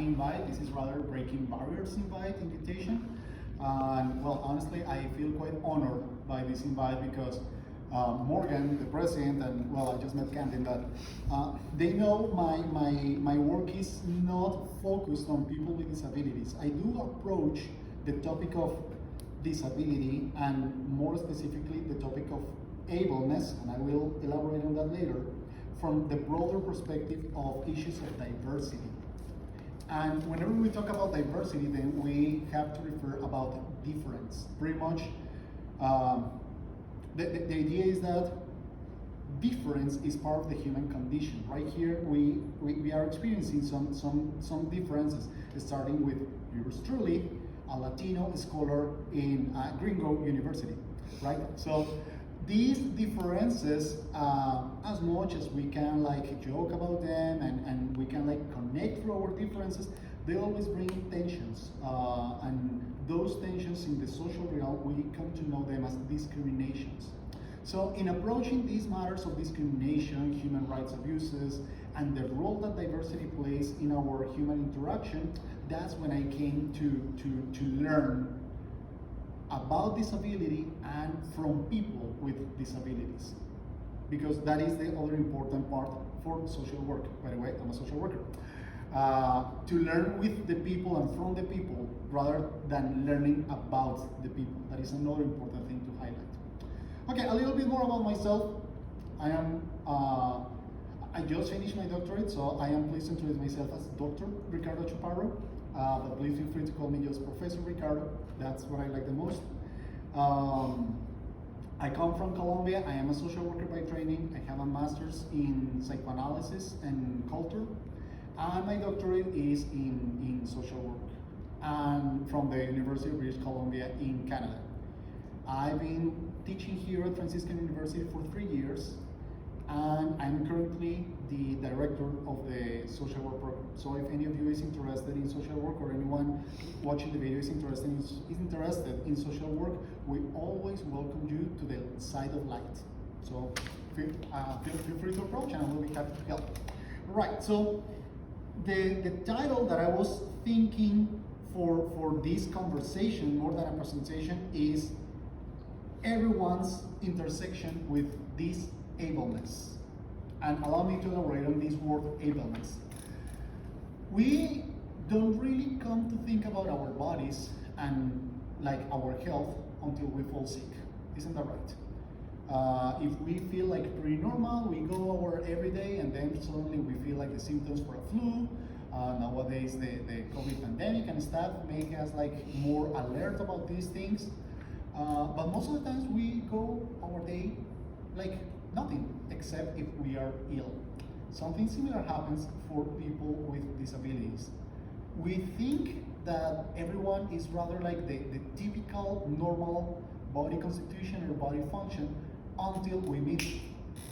invite. This is rather breaking barriers invitation. Well, honestly, I feel quite honored by this invite because Morgan, the president, and well, I just met Candy, but they know my work is not focused on people with disabilities. I do approach the topic of disability and more specifically the topic of ableness, and I will elaborate on that later, from the broader perspective of issues of diversity. And whenever we talk about diversity, then we have to refer about difference. Pretty much, the idea is that difference is part of the human condition. Right here, we are experiencing some differences, starting with yours truly, a Latino scholar in Gringo University, right? So these differences, as much as we can like joke about them and we can like connect through our differences, they always bring tensions. And those tensions in the social realm, we come to know them as discriminations. So in approaching these matters of discrimination, human rights abuses, and the role that diversity plays in our human interaction, that's when I came to learn about disability and from people with disabilities. Because that is the other important part for social work. By the way, I'm a social worker. To learn with the people and from the people rather than learning about the people. That is another important thing to highlight. Okay, a little bit more about myself. I just finished my doctorate, so I am pleased to introduce myself as Dr. Ricardo Chaparro, but please feel free to call me just Professor Ricardo. That's what I like the most. I come from Colombia. I am a social worker by training. I have a master's in psychoanalysis and culture, and my doctorate is in social work, and from the University of British Columbia in Canada. I've been teaching here at Franciscan University for 3 years, and I'm currently the director of the social work program. So if any of you is interested in social work, or anyone watching the video is interested in social work, we always welcome you to the side of light. So feel free to approach, and I will be happy to help. Right, so the title that I was thinking for this conversation, more than a presentation, is everyone's intersection with disableness. And allow me to elaborate on this word ableness. We don't really come to think about our bodies and like our health until we fall sick. Isn't that right? If we feel like pretty normal, we go our everyday, and then suddenly we feel like the symptoms for a flu. Nowadays, the COVID pandemic and stuff make us like more alert about these things. But most of the times we go our day like nothing, except if we are ill. Something similar happens for people with disabilities. We think that everyone is rather like the typical normal body constitution or body function until we meet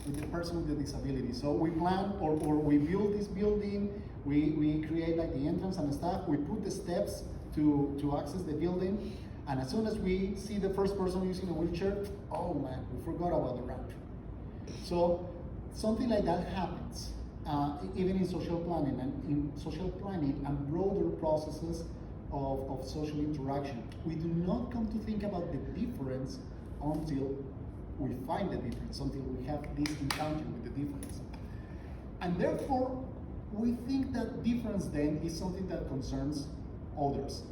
with the person with the disability. So we plan or we build this building, we create like the entrance and stuff, we put the steps to access the building, and as soon as we see the first person using a wheelchair, oh man, we forgot about the ramp. So something like that happens, even in social planning and broader processes of social interaction. We do not come to think about the difference until we find the difference, until we have this encounter with the difference. And therefore, we think that difference then is something that concerns others.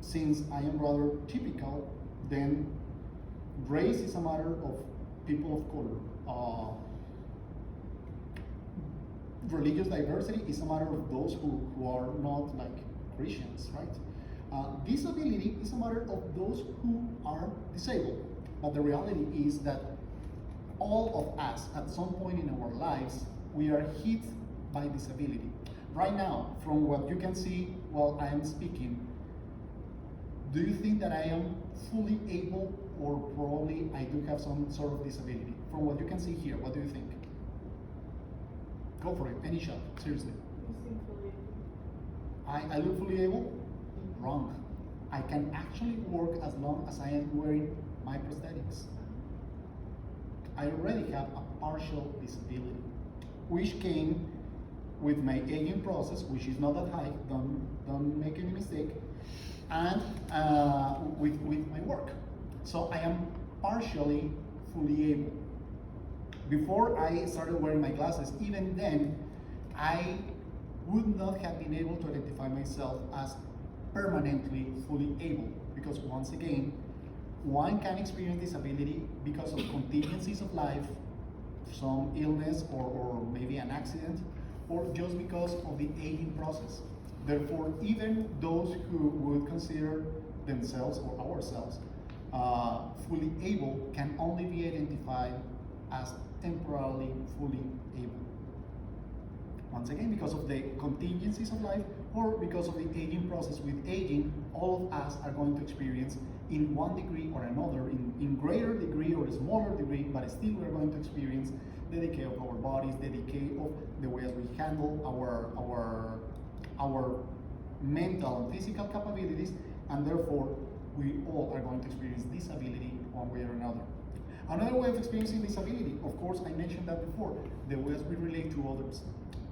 Since I am rather typical, then race is a matter of people of color. Religious diversity is a matter of those who are not like Christians, right? Disability is a matter of those who are disabled. But the reality is that all of us, at some point in our lives, we are hit by disability. Right now, from what you can see while I am speaking, do you think that I am fully able, or probably I do have some sort of disability? From what you can see here, what do you think? Go for it, any shot, seriously. You seem fully able. I look fully able? Wrong. I can actually work as long as I am wearing my prosthetics. I already have a partial disability, which came with my aging process, which is not that high, don't make any mistake, and with my work. So I am partially fully able. Before I started wearing my glasses, even then, I would not have been able to identify myself as permanently fully able, because once again, one can experience disability because of contingencies of life, some illness or maybe an accident, or just because of the aging process. Therefore, even those who would consider themselves or ourselves fully able can only be identified as temporarily fully able. Once again, because of the contingencies of life or because of the aging process. With aging, all of us are going to experience in one degree or another, in greater degree or smaller degree, but still we're going to experience the decay of our bodies, the decay of the ways we handle our mental and physical capabilities, and therefore we all are going to experience disability one way or another. Another way of experiencing disability, of course, I mentioned that before, the ways we relate to others.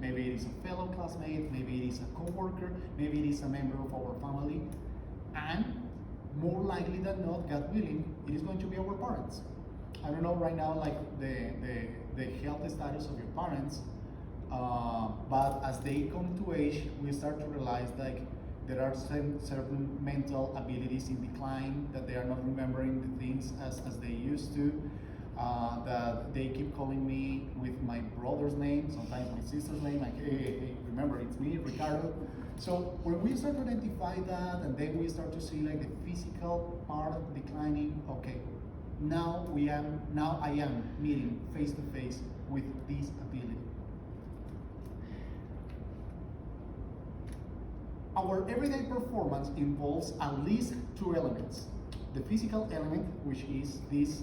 Maybe it is a fellow classmate, maybe it is a co-worker, maybe it is a member of our family, and more likely than not, God willing, it is going to be our parents. I don't know right now, like the health status of your parents, but as they come to age, we start to realize like there are certain mental abilities in decline, that they are not remembering the things as they used to, that they keep calling me with my brother's name, sometimes my sister's name, like, hey, remember, it's me, Ricardo. So when we start to identify that, and then we start to see like the physical part declining, okay, now I am meeting face to face with this ability. Our everyday performance involves at least two elements. The physical element, which is this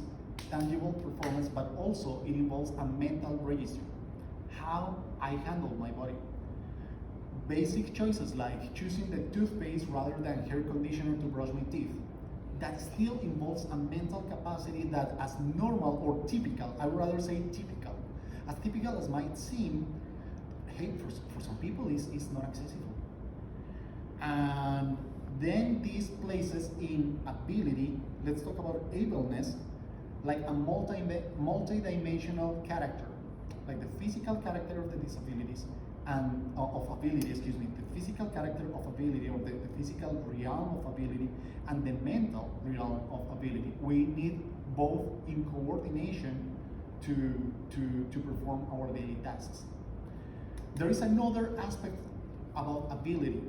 tangible performance, but also it involves a mental register, how I handle my body. Basic choices like choosing the toothpaste rather than hair conditioner to brush my teeth. That still involves a mental capacity that, as normal or typical, I would rather say typical, as typical as might seem, hey, for some people is not accessible. And then these places in ability, let's talk about ableness, like a multi-dimensional character, like the physical character of the disabilities and of ability, the physical character of ability, or the physical realm of ability, and the mental realm of ability. We need both in coordination to perform our daily tasks. There is another aspect about ability,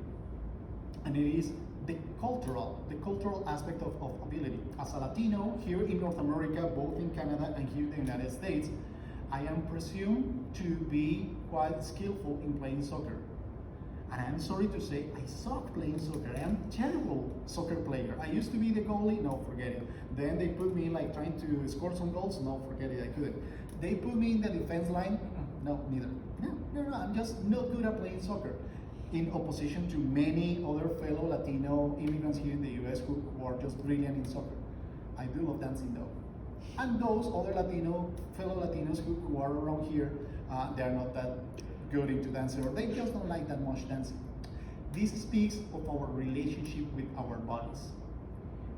and it is the cultural aspect of ability. As a Latino here in North America, both in Canada and here in the United States, I am presumed to be quite skillful in playing soccer. And I'm sorry to say, I suck playing soccer. I am a terrible soccer player. I used to be the goalie, no, forget it. Then they put me like trying to score some goals, no, forget it, I couldn't. They put me in the defense line, no, neither. No, I'm just not good at playing soccer. In opposition to many other fellow Latino immigrants here in the US who are just brilliant in soccer. I do love dancing though. And those other fellow Latinos who are around here, they are not that good into dancing, or they just don't like that much dancing. This speaks of our relationship with our bodies.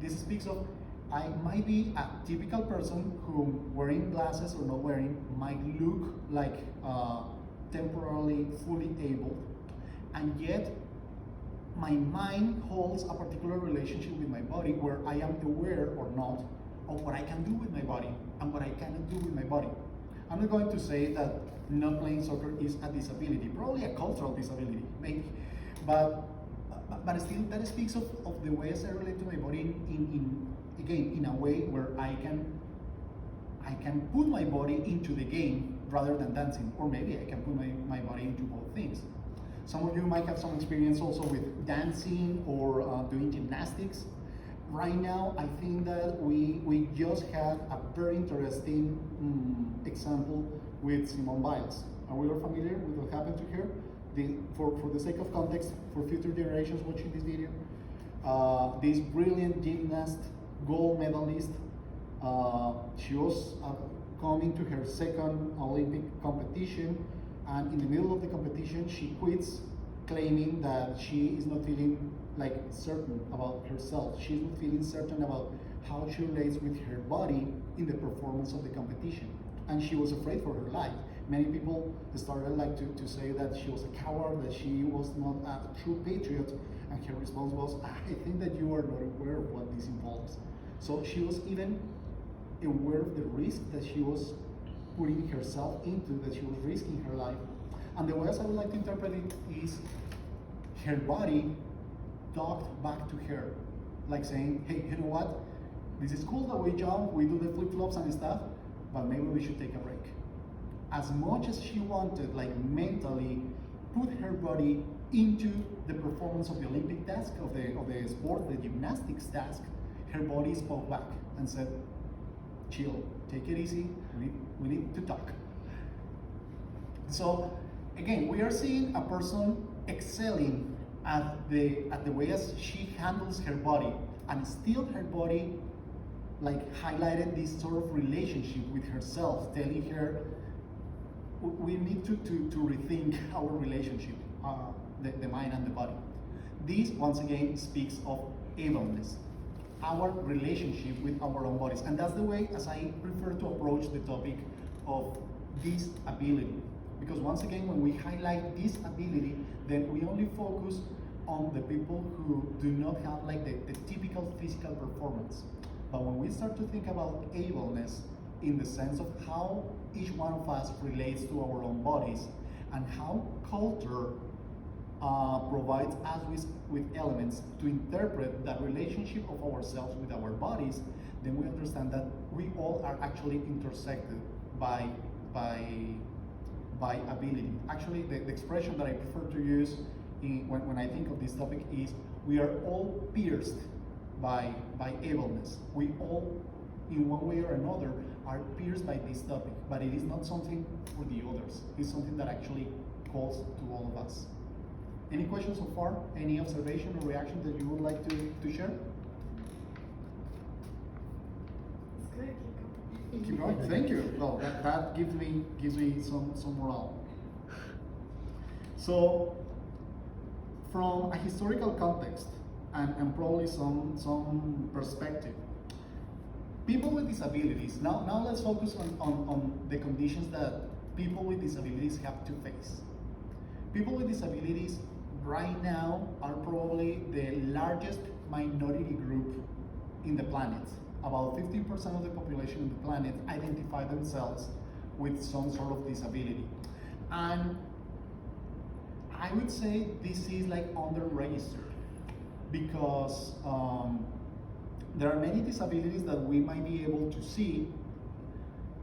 This speaks of, I might be a typical person who, wearing glasses or not wearing, might look like temporarily fully able, and yet my mind holds a particular relationship with my body where I am aware or not of what I can do with my body and what I cannot do with my body. I'm not going to say that not playing soccer is a disability, probably a cultural disability, maybe, but still that speaks of the ways I relate to my body in a way where I can put my body into the game rather than dancing, or maybe I can put my body into both things. Some of you might have some experience also with dancing or doing gymnastics. Right now, I think that we just had a very interesting example with Simone Biles. Are we all familiar with what happened to her? For the sake of context, for future generations watching this video, this brilliant gymnast, gold medalist, she was coming to her second Olympic competition. And in the middle of the competition, she quits, claiming that she is not feeling like certain about herself. She's not feeling certain about how she relates with her body in the performance of the competition. And she was afraid for her life. Many people started like to say that she was a coward, that she was not a true patriot, and her response was, I think that you are not aware of what this involves. So she was even aware of the risk that she was putting herself into, that she was risking her life. And the way as I would like to interpret it is her body talked back to her, like saying, hey, you know what? This is cool that we jump, we do the flip-flops and stuff, but maybe we should take a break. As much as she wanted, like mentally, put her body into the performance of the Olympic task, of the sport, the gymnastics task, her body spoke back and said, chill, take it easy, we need to talk. So again, we are seeing a person excelling at the way as she handles her body, and still her body like highlighted this sort of relationship with herself, telling her we need to rethink our relationship, the mind and the body. This once again speaks of ableness, our relationship with our own bodies, and that's the way as I prefer to approach the topic of disability. Because once again, when we highlight disability, then we only focus on the people who do not have like the typical physical performance. But when we start to think about ableness in the sense of how each one of us relates to our own bodies and how culture provides us with elements to interpret that relationship of ourselves with our bodies, then we understand that we all are actually intersected by ability. Actually, the expression that I prefer to use when I think of this topic is we are all pierced by ableness. We all, in one way or another, are pierced by this topic, but it is not something for the others. It's something that actually calls to all of us. Any questions so far? Any observation or reaction that you would like to share? It's good, Keep going. Thank you. Well, that gives me some morale. So, from a historical context and probably some perspective, people with disabilities. Now let's focus on the conditions that people with disabilities have to face. People with disabilities right now are probably the largest minority group in the planet. About 15% of the population on the planet identify themselves with some sort of disability. And I would say this is like under-registered because there are many disabilities that we might be able to see.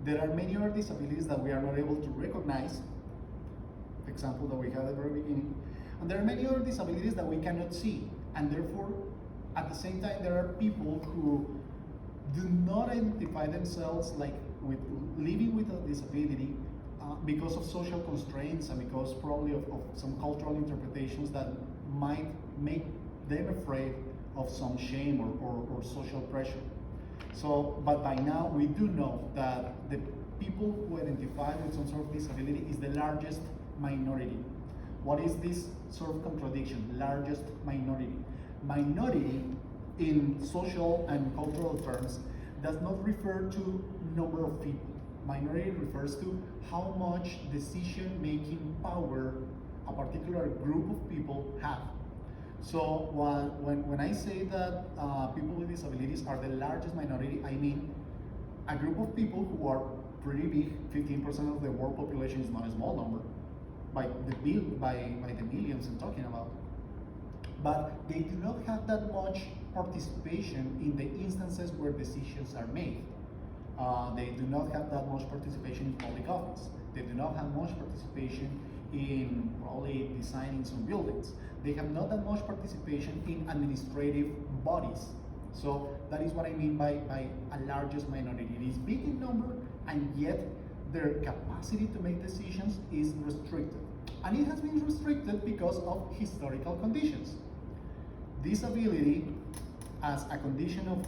There are many other disabilities that we are not able to recognize, the example that we had at the very beginning. And there are many other disabilities that we cannot see. And therefore, at the same time, there are people who do not identify themselves like with living with a disability because of social constraints and because probably of some cultural interpretations that might make them afraid of some shame or social pressure. So, but by now we do know that the people who identify with some sort of disability is the largest minority. What is this sort of contradiction? Largest minority. Minority in social and cultural terms does not refer to number of people. Minority refers to how much decision-making power a particular group of people have. So when I say that people with disabilities are the largest minority, I mean a group of people who are pretty big. 15% of the world population is not a small number by the millions I'm talking about. But they do not have that much participation in the instances where decisions are made. They do not have that much participation in public office. They do not have much participation in probably designing some buildings. They have not that much participation in administrative bodies. So that is what I mean by a largest minority. It is big in number, and yet their capacity to make decisions is restricted. And it has been restricted because of historical conditions. Disability as a condition of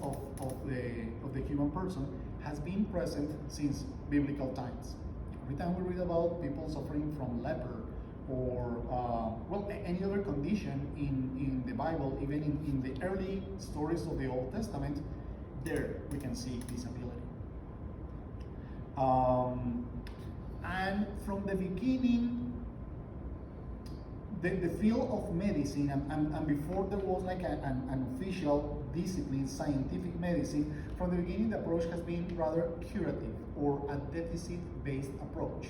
the human person has been present since biblical times. Every time we read about people suffering from leper or well, any other condition in the Bible, even in the early stories of the Old Testament, there we can see disability. And from the beginning, the field of medicine, and before there was like an official discipline, scientific medicine, from the beginning the approach has been rather curative or a deficit-based approach.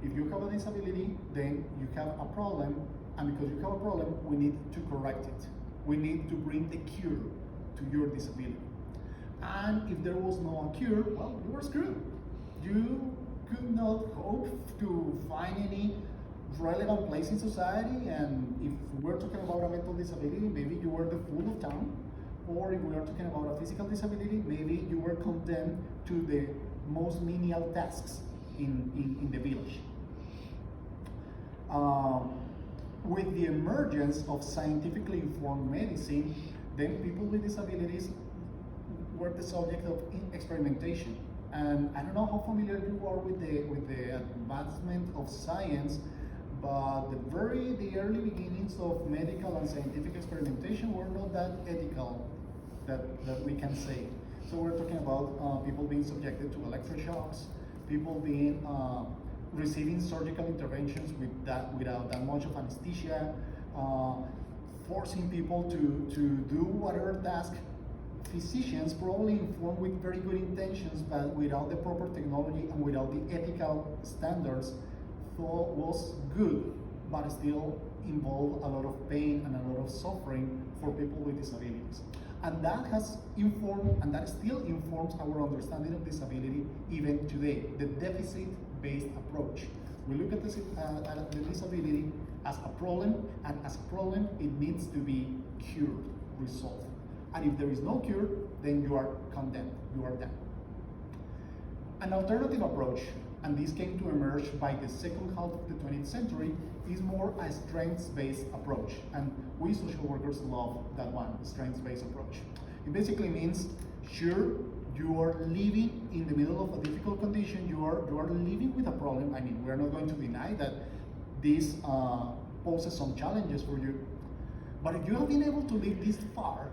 If you have a disability, then you have a problem, and because you have a problem, we need to correct it. We need to bring the cure to your disability. And if there was no cure, well, you were screwed. You could not hope to find any relevant place in society, and if we're talking about a mental disability, maybe you were the fool of town, or if we are talking about a physical disability, maybe you were condemned to the most menial tasks in the village. With the emergence of scientifically informed medicine, then people with disabilities were the subject of experimentation. And I don't know how familiar you are with the advancement of science, but the early beginnings of medical and scientific experimentation were not that ethical that we can say. So we're talking about people being subjected to electroshocks, people being receiving surgical interventions without that much of anesthesia, forcing people to do whatever task. Physicians probably informed with very good intentions, but without the proper technology and without the ethical standards, thought was good, but still involved a lot of pain and a lot of suffering for people with disabilities. And that has informed, and that still informs our understanding of disability even today, the deficit-based approach. We look at the disability as a problem, and as a problem, it needs to be cured, resolved. And if there is no cure, then you are condemned, you are done. An alternative approach, and this came to emerge by the second half of the 20th century, is more a strengths-based approach. And we social workers love that one, the strengths-based approach. It basically means, sure, you are living in the middle of a difficult condition, you are living with a problem. I mean, we're not going to deny that this poses some challenges for you. But if you have been able to live this far,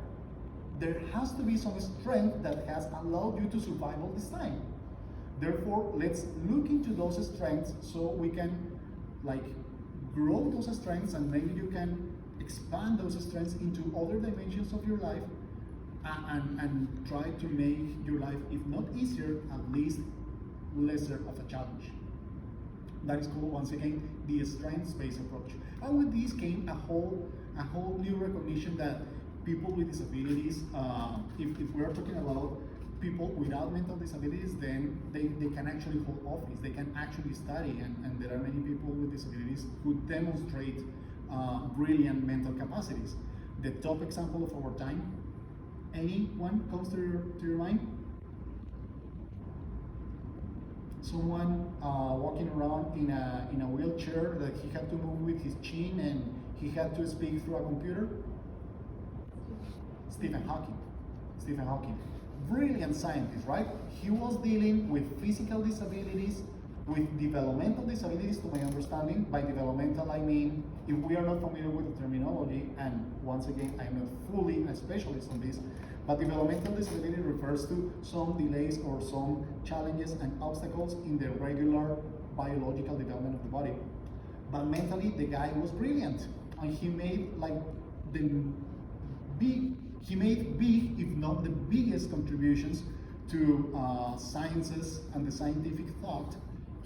there has to be some strength that has allowed you to survive all this time. Therefore, let's look into those strengths so we can grow those strengths, and maybe you can expand those strengths into other dimensions of your life and try to make your life, if not easier, at least lesser of a challenge. That is called, once again, the strengths-based approach. And with this came a whole new recognition that people with disabilities, if we are talking about people without mental disabilities, then they can actually hold office, they can actually study, and there are many people with disabilities who demonstrate brilliant mental capacities. The top example of our time, anyone comes to your mind? Someone walking around in a wheelchair that he had to move with his chin and he had to speak through a computer? Stephen Hawking. Brilliant scientist, right? He was dealing with physical disabilities, with developmental disabilities, to my understanding. By developmental, I mean, if we are not familiar with the terminology, and once again, I am not fully a specialist on this, but developmental disability refers to some delays or some challenges and obstacles in the regular biological development of the body. But mentally, the guy was brilliant, and he made big, if not the biggest contributions to sciences and the scientific thought,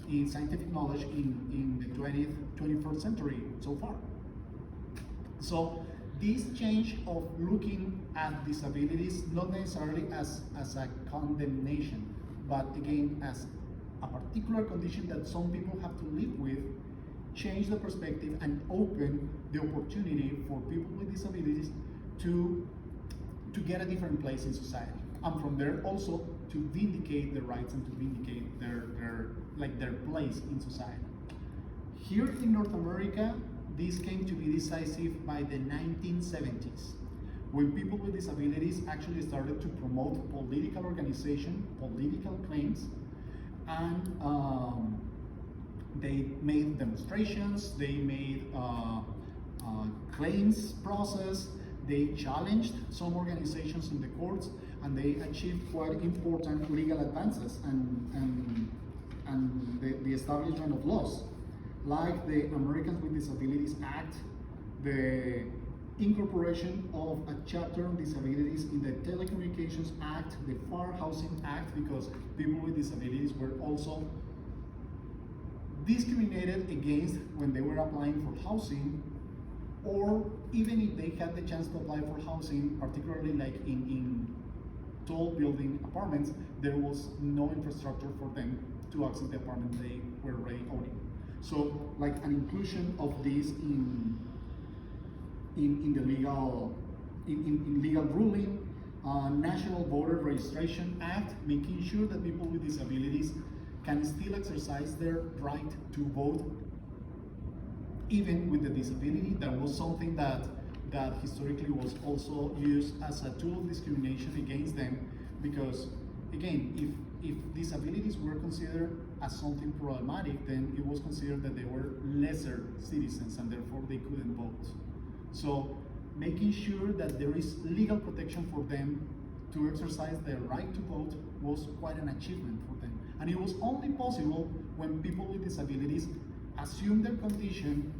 in scientific knowledge in the 21st century so far. So this change of looking at disabilities, not necessarily as a condemnation, but again as a particular condition that some people have to live with, change the perspective and open the opportunity for people with disabilities to get a different place in society, and from there also to vindicate their rights and to vindicate their place in society. Here in North America, this came to be decisive by the 1970s, when people with disabilities actually started to promote political organization, political claims, and They made demonstrations, they made claims process, they challenged some organizations in the courts, and they achieved quite important legal advances and the establishment of laws, like the Americans with Disabilities Act, the incorporation of a chapter on disabilities in the Telecommunications Act, the Fair Housing Act, because people with disabilities were also discriminated against when they were applying for housing, or even if they had the chance to apply for housing, particularly like in tall building apartments, there was no infrastructure for them to access the apartment they were already owning. So like an inclusion of this in the legal ruling, National Voter Registration Act, making sure that people with disabilities can still exercise their right to vote even with the disability. That was something that historically was also used as a tool of discrimination against them, because again, if disabilities were considered as something problematic, then it was considered that they were lesser citizens and therefore they couldn't vote. So making sure that there is legal protection for them to exercise their right to vote was quite an achievement for them. And it was only possible when people with disabilities assumed their condition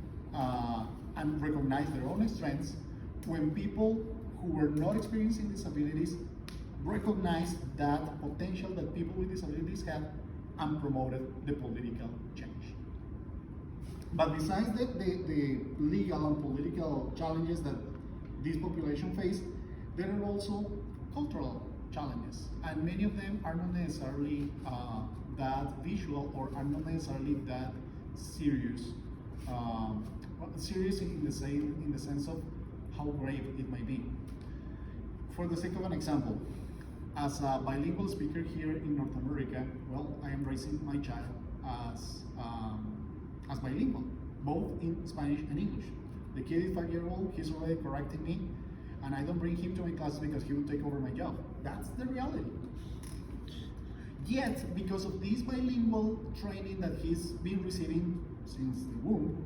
and recognized their own strengths, when people who were not experiencing disabilities recognized that potential that people with disabilities had and promoted the political change. But besides the legal and political challenges that this population face, there are also cultural challenges, and many of them are not necessarily that visual or are not necessarily that serious. Serious in the sense of how grave it might be. For the sake of an example, as a bilingual speaker here in North America, well, I am raising my child as bilingual, both in Spanish and English. The kid is 5 years old, he's already correcting me, and I don't bring him to my classes because he will take over my job. That's the reality. Yet, because of this bilingual training that he's been receiving since the womb,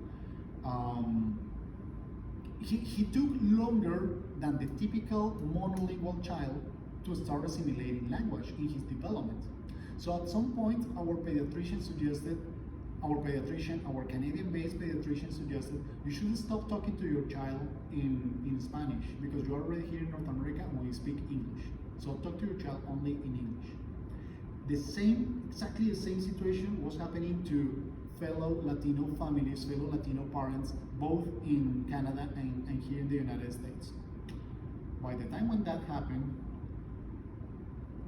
he took longer than the typical monolingual child to start assimilating language in his development. So at some point, our Canadian-based pediatrician suggested, you shouldn't stop talking to your child in Spanish, because you're already here in North America and we speak English. So talk to your child only in English. Exactly the same situation was happening to fellow Latino families, fellow Latino parents, both in Canada and here in the United States. By the time when that happened,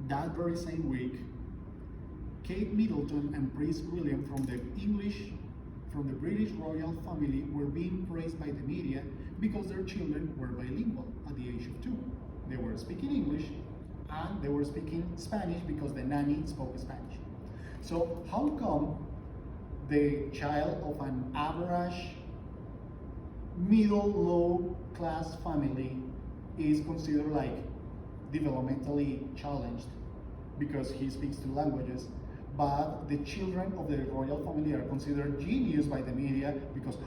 that very same week, Kate Middleton and Prince William from the British royal family were being praised by the media because their children were bilingual at the age of 2. They were speaking English and they were speaking Spanish because the nanny spoke Spanish. So how come the child of an average middle low class family is considered like developmentally challenged because he speaks 2 languages, but the children of the royal family are considered genius by the media because they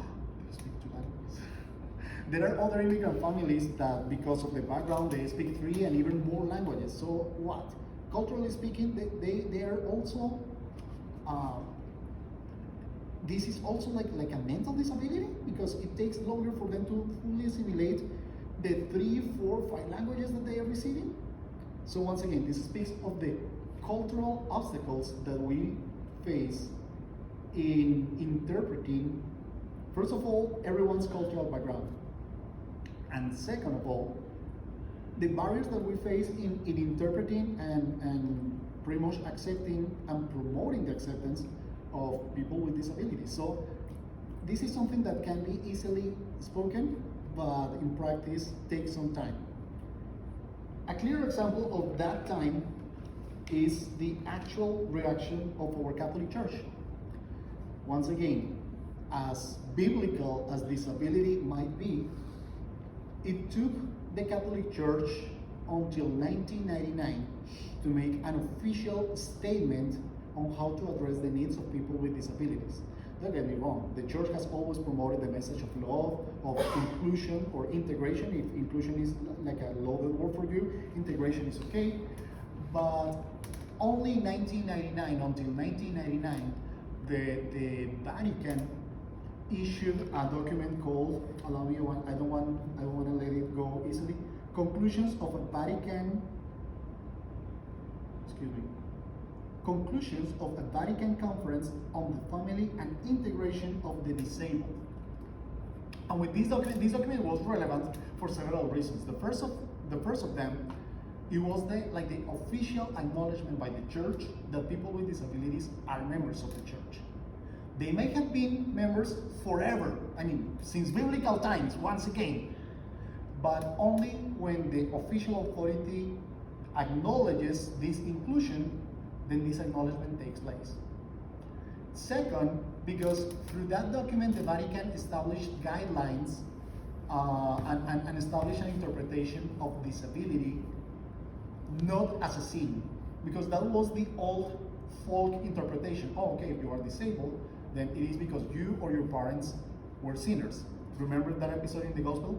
speak 2 languages? There are other immigrant families that, because of the background, they speak 3 and even more languages. So what? Culturally speaking, they are also, this is also like a mental disability, because it takes longer for them to fully assimilate the 3, 4, 5 languages that they are receiving. So once again, this speaks of the cultural obstacles that we face in interpreting, first of all, everyone's cultural background. And second of all, the barriers that we face in interpreting and pretty much accepting and promoting the acceptance of people with disabilities. So this is something that can be easily spoken, but in practice takes some time. A clear example of that time is the actual reaction of our Catholic Church. Once again, as biblical as disability might be, it took the Catholic Church until 1999 to make an official statement on how to address the needs of people with disabilities. Don't get me wrong, the church has always promoted the message of love, of inclusion or integration. If inclusion is like a loaded word for you, integration is okay. But only in 1999, until 1999, the Vatican issued a document called, allow me one, I don't want to let it go easily, Conclusions of a Vatican, Conclusions of a Vatican Conference on the Family and Integration of the Disabled. And with this document was relevant for several reasons. The first of them, it was the official acknowledgement by the church that people with disabilities are members of the church. They may have been members forever, I mean, since biblical times, once again, but only when the official authority acknowledges this inclusion, then this acknowledgement takes place. Second, because through that document, the Vatican established guidelines and established an interpretation of disability not as a sin, because that was the old folk interpretation. Oh, okay, if you are disabled, then it is because you or your parents were sinners. Remember that episode in the Gospel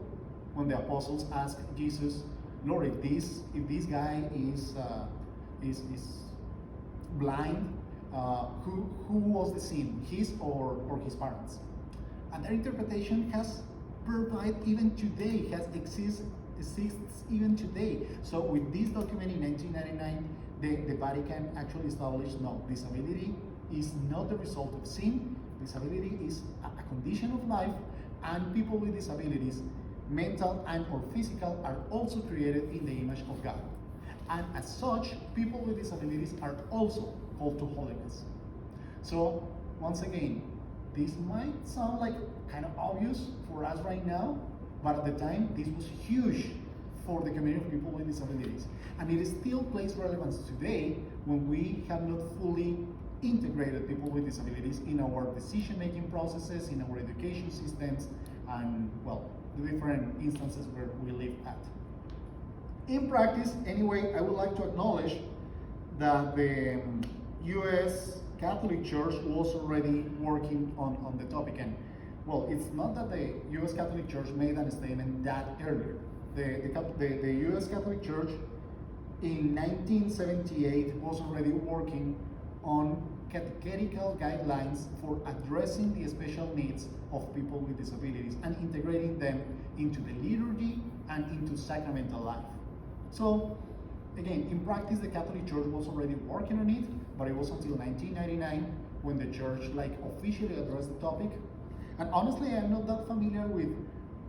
when the apostles asked Jesus, Lord, if this guy is blind, who was the sin, his or his parents? And that interpretation has survived even today, exists even today. So with this document in 1999, the Vatican actually established, no, disability is not the result of sin. Disability is a condition of life, and people with disabilities, mental and or physical, are also created in the image of God. And as such, people with disabilities are also called to holiness. So once again, this might sound like kind of obvious for us right now, but at the time, this was huge for the community of people with disabilities. And it still plays relevance today when we have not fully integrated people with disabilities in our decision-making processes, in our education systems, and, well, the different instances where we live at. In practice, anyway, I would like to acknowledge that the U.S. Catholic Church was already working on the topic. And, well, it's not that the U.S. Catholic Church made a statement that earlier. The U.S. Catholic Church in 1978 was already working on catechetical guidelines for addressing the special needs of people with disabilities and integrating them into the liturgy and into sacramental life. So, again, in practice, the Catholic Church was already working on it, but it was until 1999 when the church officially addressed the topic. And honestly, I'm not that familiar with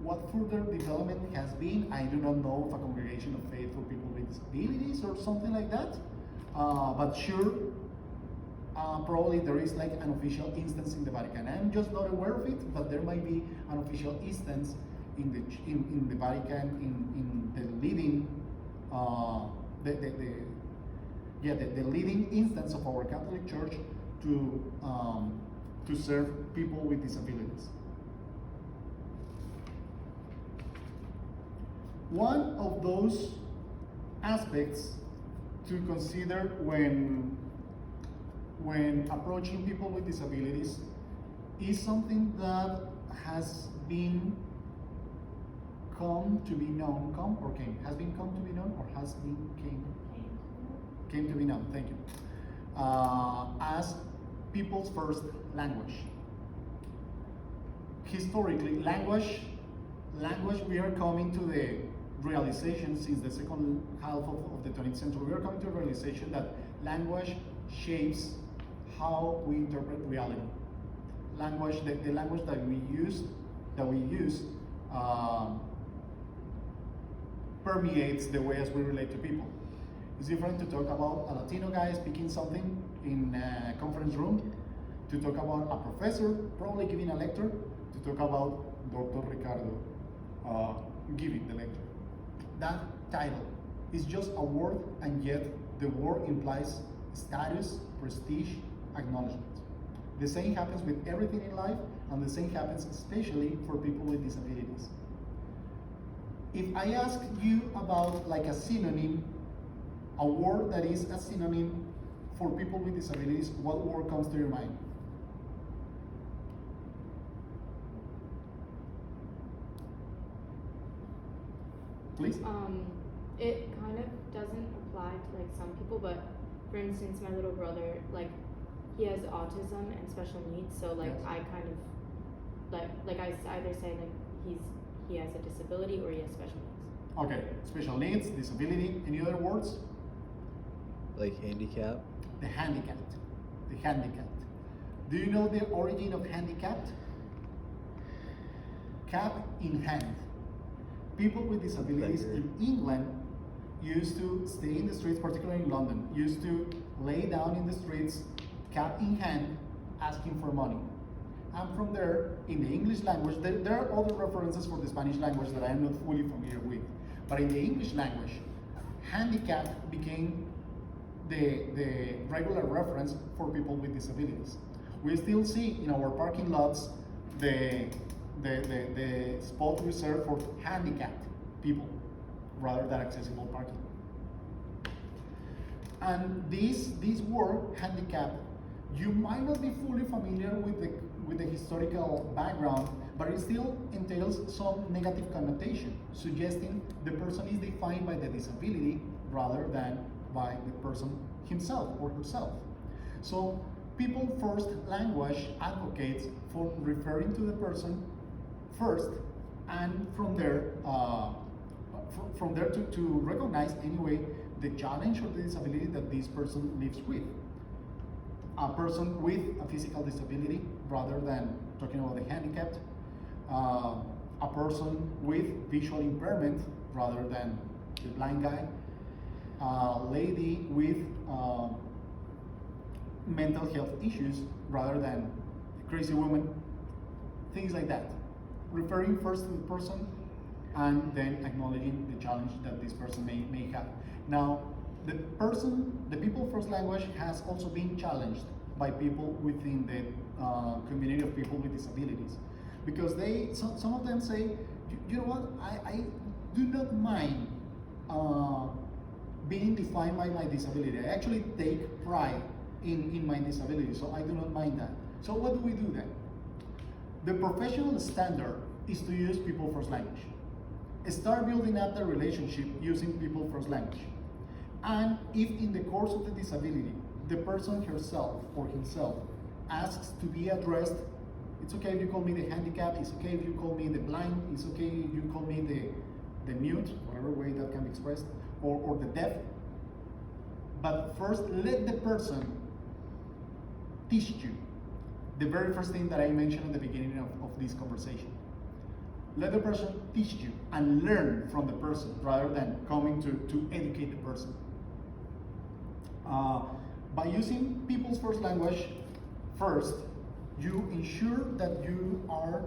what further development has been. I do not know of a congregation of faith for people with disabilities or something like that. But sure, probably there is an official instance in the Vatican. I'm just not aware of it, but there might be an official instance in the Vatican in the leading the leading instance of our Catholic Church to serve people with disabilities. One of those aspects to consider when approaching people with disabilities is something that has been come to be known, came to be known, thank you, as people's first language. Historically, language, we are coming to the realization since the second half of the 20th century, we are coming to a realization that language shapes how we interpret reality. Language, the language that we use, permeates the way as we relate to people. It's different to talk about a Latino guy speaking something in a conference room, to talk about a professor probably giving a lecture, to talk about Dr. Ricardo giving the lecture. That title is just a word, and yet the word implies status, prestige, acknowledgement. The same happens with everything in life, and the same happens especially for people with disabilities. If I ask you about a synonym, a word that is a synonym for people with disabilities, what word comes to your mind? Please. It kind of doesn't apply to like some people, but for instance, my little brother, like he has autism and special needs, so like Yes. I kind of like I either say like he has a disability or he has special needs. Okay, special needs, disability. Any other words? Like handicap? The handicapped. The handicapped. Do you know the origin of handicapped? Cap in hand. People with disabilities Beggar. in England used to stay in the streets, particularly in London, used to lay down in the streets, cap in hand, asking for money. And from there, in the English language, there are other references for the Spanish language that I am not fully familiar with. But in the English language, handicap became the regular reference for people with disabilities. We still see in our parking lots the spot reserved for handicapped people rather than accessible parking. And this word handicap, you might not be fully familiar with the historical background, but it still entails some negative connotation, suggesting the person is defined by the disability rather than by the person himself or herself. So people first language advocates for referring to the person first, and from there to recognize anyway the challenge or the disability that this person lives with. A person with a physical disability rather than talking about the handicapped. A person with visual impairment rather than the blind guy. A lady with mental health issues rather than a crazy woman. Things like that. Referring first to the person and then acknowledging the challenge that this person may have. Now, the people first language has also been challenged by people within the community of people with disabilities, because some of them say, you know what, I do not mind being defined by my disability. I actually take pride in my disability, so I do not mind that. So what do we do then? The professional standard is to use people first language. Start building up the relationship using people first language. And if in the course of the disability, the person herself or himself asks to be addressed, it's okay if you call me the handicapped, it's okay if you call me the blind, it's okay if you call me the mute, whatever way that can be expressed, or the deaf. But first, let the person teach you. The very first thing that I mentioned at the beginning of this conversation. Let the person teach you and learn from the person rather than coming to educate the person. By using people's first language first, you ensure that you are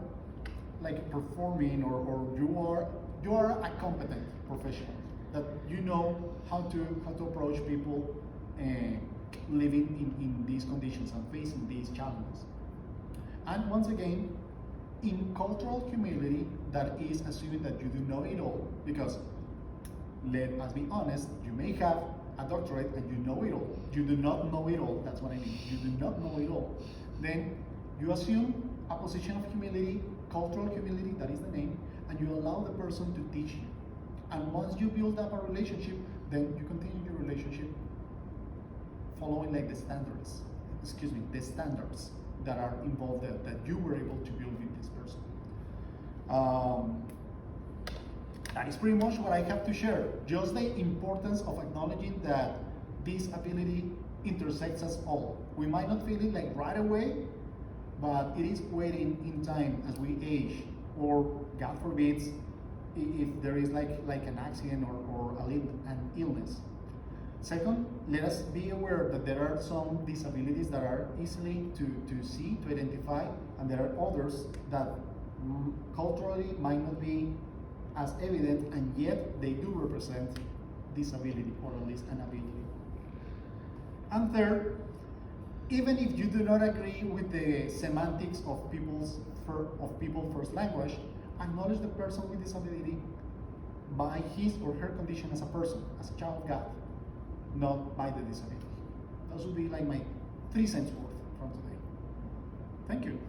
like performing or you are a competent professional, that you know how to approach people living in these conditions and facing these challenges. And once again, in cultural humility, that is assuming that you do know it all, because let us be honest, you may have a doctorate and you know it all. You do not know it all, that's what I mean. You do not know it all. Then you assume a position of humility, cultural humility, that is the name, and you allow the person to teach you. And once you build up a relationship, then you continue your relationship following like the standards that are involved that you were able to build with this person. That is pretty much what I have to share. Just the importance of acknowledging that this ability intersects us all. We might not feel it like right away, but it is waiting in time as we age, or God forbids, if there is like an accident or an illness. Second, let us be aware that there are some disabilities that are easily to see, to identify, and there are others that culturally might not be as evident, and yet they do represent disability, or at least an ability. And third, even if you do not agree with the semantics of people first language, acknowledge the person with disability by his or her condition as a person, as a child of God, not by the disability. Those would be like my 3 cents worth from today. Thank you.